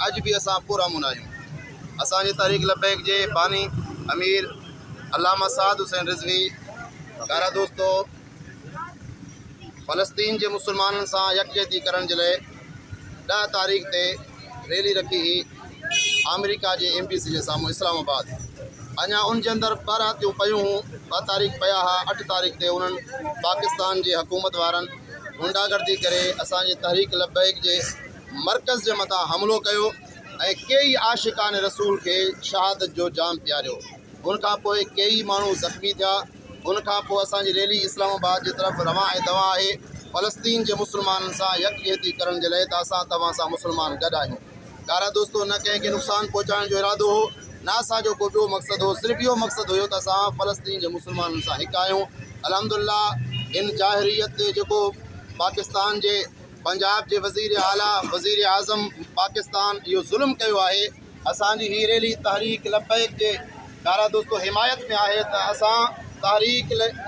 अज भी असां पुरअमन आहियूं। असांजे तहरीक लबैक जे बानी अमीर अल्लामा साद हुसैन रिज़वी प्यारा दोस्तो फ़लस्तीन के मुसलमानों से यकजहती करण जे लाइ 10 तारीख़ ते रैली रखी ही अमेरिका के एम्बेसी के सामूं इस्लामाबाद। अञा उन जे अंदर 12 थियूं पयूं हुयूं, 2 तारीख़ पया हा, 8 तारीख़ ते उन्हनि पाकिस्तान के हुकूमत वारनि गुंडागर्दी करे असांजे तहरीक लबैक के मरकज़ के मथां हमलो कयो ऐं कई आशिकान रसूल के शहादत जो जाम पियारियो। उनखां पोइ कई माण्हू ज़ख्मी थिया। उनखां पोइ असांजी रैली इस्लामाबाद की तरफ रवां ऐं दवा है फ़लस्तीन के मुसलमानों से यकजहती करण जे लाइ त असां तव्हां सां मुसलमान गॾु आहियूं। प्यारा दोस्तो, न कंहिंखे नुक़सान पहुचाइण जो इरादो हो, न असांजो को ॿियो मक़सदु हो, सिर्फ़ु इहो मक़सदु हुयो त असां फ़लस्तीन के मुसलमानों से हिकु आहियूं। अल्हम्दुलिल्लाह इन जाहिरियत ते जेको पाकिस्तान के पंजाब के वज़ीर आला वज़ीर आज़म पाकिस्तान इहो ज़ुल्म कयो आहे, असांजी ही रैली तहरीक लबैक के प्यारा दोस्तो हिमायत में आहे त असां तहरीक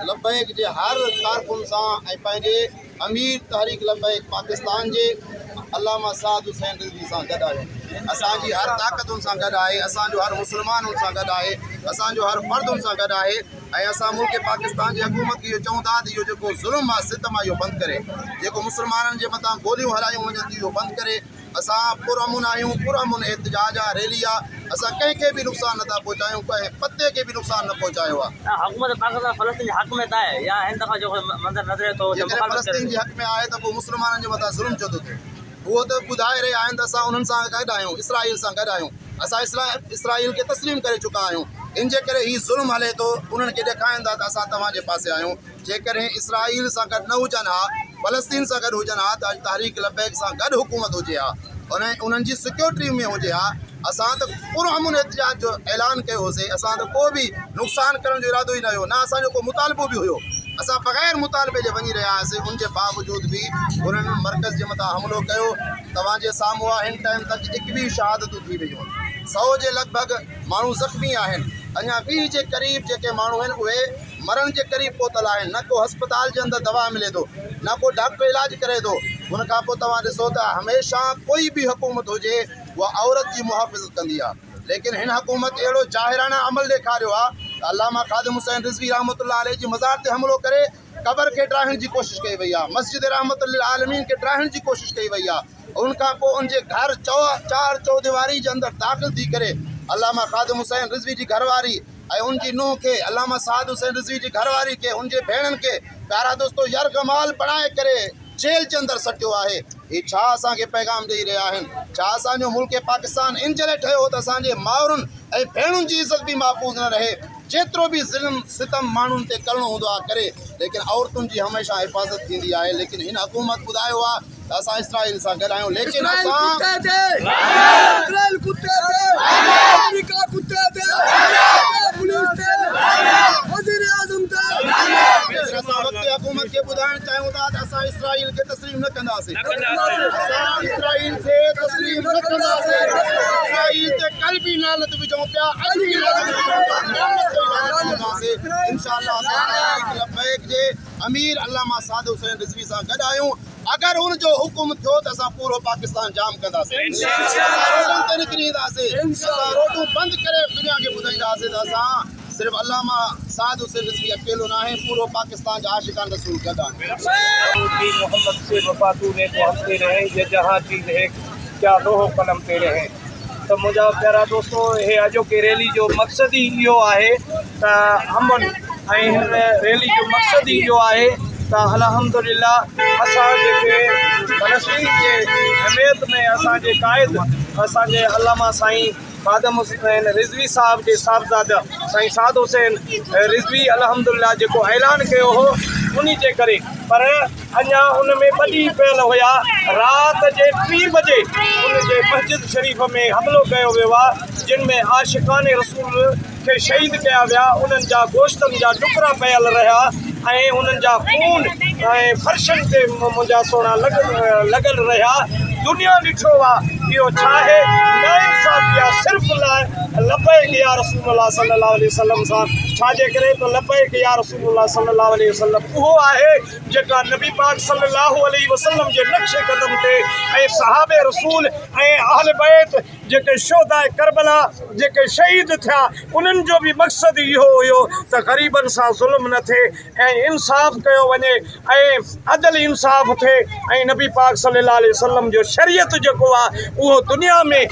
लबैक के हर कारकुन से ऐं पंहिंजे अमीर तहरीक लबैक पाकिस्तान के अल्लामा साद हुसैन रिज़वी से गॾु आहियूं। असांजी हर ताक़तुनि सां गॾु आहे, असांजो हर मुसलमान सां गॾु आहे, असांजो हर फ़र्द उन सां गॾु आहे ऐं असां मुल्क पाकिस्तान की हुकूमत खे इहो चऊं था त इहो जेको ज़ुल्म आहे, सितम आहे, इहो बंदि करे, जेको मुसलमाननि जे मथां गोलियूं हलायूं वञनि थियूं इहो बंदि करे। असां पुरअमन आहियूं, पुरअमन एहतजाज आहे, रैली आहे। असां कंहिंखे बि नुक़सान नथा पहुचायूं, कंहिं पते के भी नुक़सान न पहुचायो आहे। हुकूमत पाकिस्तान फ़लस्तीन हक़ में आहे या हिन दफ़ा जो मंज़र नज़र तो फ़लस्तीन जे हक़ में आहे त पोइ मुसलमाननि जे मथां ज़ुल्म छो थो थिए? वो तो ॿुधाए रहिया आहिनि त असां उन्हनि सां गॾु आहियूं, इसराइल सां गॾु आहियूं। असां इसराइल के तस्लीम करे चुका आहियूं। इन जे करे ही ज़ुल्म हले थो, उन्हनि खे ॾेखारीनि था त असां तव्हांजे पासे आहियूं। जेकॾहिं इसराइल सां गॾु न हुजनि हा, फ़लस्तीन सां गॾु हुजनि हा, त अॼु तहरीक लबैक सां गॾु हुकूमत हुजे हा, उन्हनि जी सिक्योरिटी में हुजे हा। असां त पुरअमन एहतजाज जो ऐलान कयो होसीं, असां त को भी नुक़सान करण जो इरादो ही न हुयो, न असांजो को मुतालबो भी हुयो। असां बग़ैर मुतालबे जे वञी रहिया हुआसीं, उन जे बावजूद भी उन्हनि मरकज़ जे मथां हमलो कयो। तव्हांजे साम्हूं आहे, हिन टाइम तक 21 शहादतूं थी वयूं आहिनि, 100 जे लॻभॻि माण्हू ज़ख्मी आहिनि। अञा 20 जे क़रीब जेके माण्हू आहिनि उहे मरण जे क़रीब पहुतल आहिनि। न को अस्पताल जे अंदरि दवा मिले थो, न को डॉक्टर इलाज करे थो। उनखां पोइ तव्हां ॾिसो त हमेशह कोई भी हुकूमत हुजे उहा औरत जी मुहाफ़िज़त कंदी आहे, लेकिन हिन हुकूमत अहिड़ो जाहिराना अमल ॾेखारियो आहे त अल्लामा ख़ादिम हुसैन रिज़वी रहमतुल्लाह अलैह जी मज़ार ते हमलो करे क़बर खे ड्राहिण जी कोशिशि कई वई आहे, मस्जिद रहमतुल लिल आलमीन खे ड्राहिण जी कोशिशि कई वई आहे। उनखां पोइ उनजे घर 4 चौदीवारी जे अंदरि दाख़िल थी करे अल्लामा ख़ादिम हुसैन रिज़वी जी घरवारी ऐं उनजी नुंहुं खे, अल्लामा साद हुसैन रिज़वी जी घरवारी के, उनजे भेणनि खे प्यारा दोस्तो यरगमाल बणाए करे जेल के अंदर सटियो आहे। ये छा असांखे पैगाम ॾेई रहिया आहिनि? छा असांजो मुल्क पाकिस्तान इन जे लाइ ठहियो हो त असांजे माउरुनि ऐं भेणुनि जी इज़त भी महफ़ूज़ न रहे? जेतिरो भी ज़ुल्म सितम माण्हुनि ते करणो हूंदो आहे करे, लेकिन औरतुनि जी हमेशह हिफ़ाज़त थींदी आहे। लेकिन हिन हुकूमत ॿुधायो आहे त असां इसराइल सां गॾु आहियूं, लेकिन हुकूमत के ॿुधाइण चाहियूं था त असां इसराइल के तस्लीम न कंदासीं, असां इसराइल के तस्लीम न कंदासीं। इसराइल ते कल भी लानत विझूं पिया, अॼु भी लानत विझूं पिया। इंशाअल्लाह असां तहरीक लबैक जे अमीर अल्लामा साद हुसैन रिज़वी सां गॾु आहियूं। अगर उनजो हुकुम थियो त असां पूरो पाकिस्तान जाम कंदासीं, रोडनि ते निकिरी ईंदासीं, असां रोडूं बंदि करे दुनिया खे ॿुधाईंदासीं त असां सिर्फ अल्लामा साद हुसैन रिज़वी अकेलो ना है, पूरो पाकिस्तान जा आशिकान रसूल गॾु आहिनि। मोहम्मद से वफातू ने तो हमसे रहे, ये जहाँ चीज़ है क्या लोहो कलम ते रहे। तो मुझा प्यारा दोस्तों, ये अजो की रैली जो मकसद ही इहो आहे त अमन ऐं हिन रैली जो मकसद ही इहो आहे त अल्हम्दुलिल्लाह असां जेके फ़लस्तीन जे अहमियत में असांजे क़ाइद असांजे अल्लामा साईं ख़ादिम हुसैन रिज़वी साहब के साहबज़ादा साईं साद हुसैन रिज़वी अल्हम्दुलिल्लाह जेको ऐलान कयो हो, उन जे करे। पर अञा उन में 2 ॾींहं पहिरियों हुया, राति जे 3 बजे उनजे मस्जिद शरीफ़ में हमलो कयो वियो आहे, जिन में आशिकान रसूल खे शहीद कया विया। उन्हनि जा गोश्तनि जा टुकड़ा पयल रहिया ऐं उन्हनि जा खून ऐं फर्शनि ते मुंहिंजा सोना लॻल रहिया। दुनिया ॾिठो आहे इहो छा आहे नाइंसाफ़ी या सिर्फ़ लब्बैक या रसूलुल्लाह सल्लल्लाहु अलैहि वसल्लम सां छाजे करे तो लब्बैक या रसूलुल्लाह सल्लल्लाहु अलैहि वसल्लम उहो आहे जेका नबी पाक सल्लल्लाहु अलैहि वसल्लम जे नक्शे कदम ते ऐं सहाबे रसूल ऐं अहल बैत जेके शोहदाए करबला जेके शहीद थिया उन्हनि जो बि मक़सदु इहो हुयो त ग़रीबनि सां ज़ुल्म न थिए ऐं इंसाफ़ कयो वञे ऐं अदल इंसाफ़ थिए ऐं नबी पाक सल्लल्लाहु अलैहि वसल्लम जो शरीयत जेको आहे उहो दुनिया में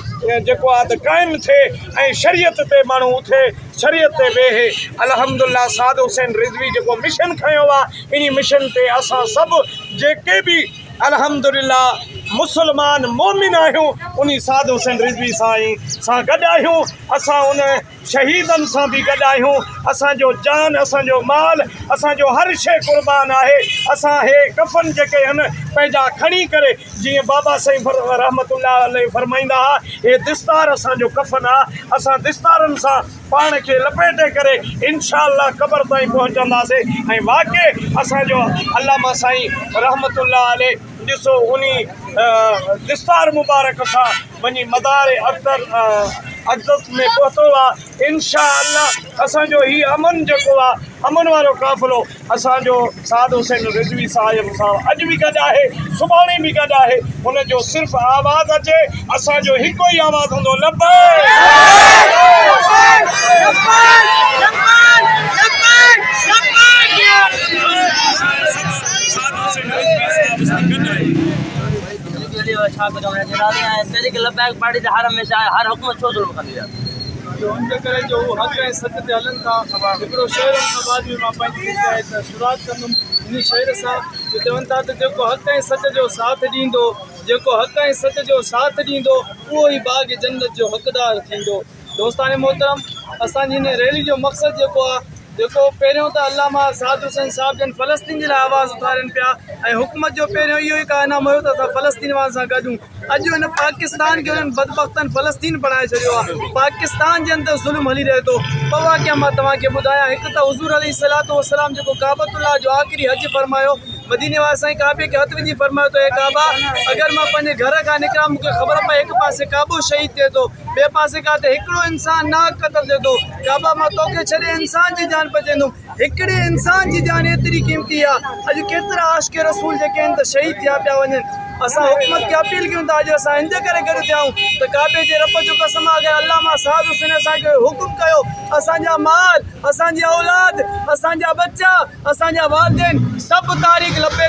जेको आहे त क़ाइमु थिए ऐं शरीयत ते माण्हू उथे शरीयत ते वेहे। अल्हम्दुलिल्लाह साद हुसैन रिज़वी जेको मिशन खयो आहे इन मिशन ते असां सभु जेके बि अल्हम्दुलिल्लाह मुसलमान मोमिन आहियूं उन साद हुसैन रिज़वी सां गॾु आहियूं। असां उन शहीदनि सां बि गॾु आहियूं। असांजो जान असांजो माल असांजो हर शइ क़ुर्बान आहे। असां हे कफ़न जेके आहिनि पंहिंजा खणी करे जीअं बाबा साईं रहमतुल्लाह अलैहि फरमाईंदा हुआ हे दिस्तार असांजो कफ़न आहे। असां दिस्तारनि सां पाण खे लपेटे करे इंशाअल्लाह क़बर ताईं पहुचंदासीं ऐं वाक़ई असांजो अल्लामा साईं रहमतुल्लाह अलैहि ॾिसो उन दिस्तार मुबारक सां वञी मदार अक़दस में पहुतो आहे। इंशाअल्लाह असांजो हीउ अमन जेको आहे अमन वारो काफ़िलो असांजो साद हुसैन रिज़वी साहिब सां अॼु बि गॾु आहे सुभाणे बि गॾु आहे। हुनजो सिर्फ़ु आवाज़ु अचे असांजो हिकु ई आवाज़ु हूंदो लब्बैक पार्टी ते हर हमेशा हर हुकूमत छो ज़ुल्म कंदी आहे जो उनके करे जो हक़ ऐं सच ते हलनि था। हिकिड़ो शेर खां बाद बि मां पंहिंजी शुरूआत कंदुमि इन शेर सां जो चवनि था त जेको हक़ ऐं सच जो साथ ॾींदो जेको हक़ ऐं सच जो साथ ॾींदो उहो ई बाग़ जन्नत जो हक़दार थींदो। दोस्तान मोहतरम असांजी हिन रैली जो मक़सदु जेको आहे जेको पहिरियों त अल्लामा साद हुसैन साहिब जन फ़लस्तीन जे लाइ आवाज़ उथारनि पिया ऐं हुकूमत जो पहिरियों इहो ई कारनामो हुयो त असां फ़लस्तीन वारनि सां गॾूं। अॼु हिन पाकिस्तान खे हुननि बदबख़्तनि फ़लस्तीन बणाए छॾियो आहे। पाकिस्तान जे अंदरि ज़ुल्म हली रहे थो। पवा क्या मां तव्हांखे ॿुधायां हिकु त हुज़ूर अलैहिस्सलातु वस्सलाम जेको काबतुल्लाह जो आख़िरी हज फरमायो मदीने वारे साईं काबे खे हथु विझी फरमायो त हे काबा अगरि मां पंहिंजे घर खां निकिरां मूंखे ख़बर पए हिकु पासे काबो शहीद थिए थो ॿिए पासे खां त हिकिड़ो इंसान नाक क़तल थिए थो काबा मां तोखे छॾे इंसान जी जान बचंदुमि। हिकिड़े इंसान जी जान एतिरी क़ीमती आहे। अॼु केतिरा आशिक़ रसूल जेके आहिनि त शहीद थिया पिया वञनि। असां हुकूमत खे अपील कयूं था अॼु असां इन जे करे गॾु थियाऊं त काबे जे रब जो कसम आहे अगरि अल्लामा साद हुसैन असांखे हुकुम कयो असांजा माल असांजी औलाद असांजा बच्चा असांजा वालिदैन सभु तारीख़ लबे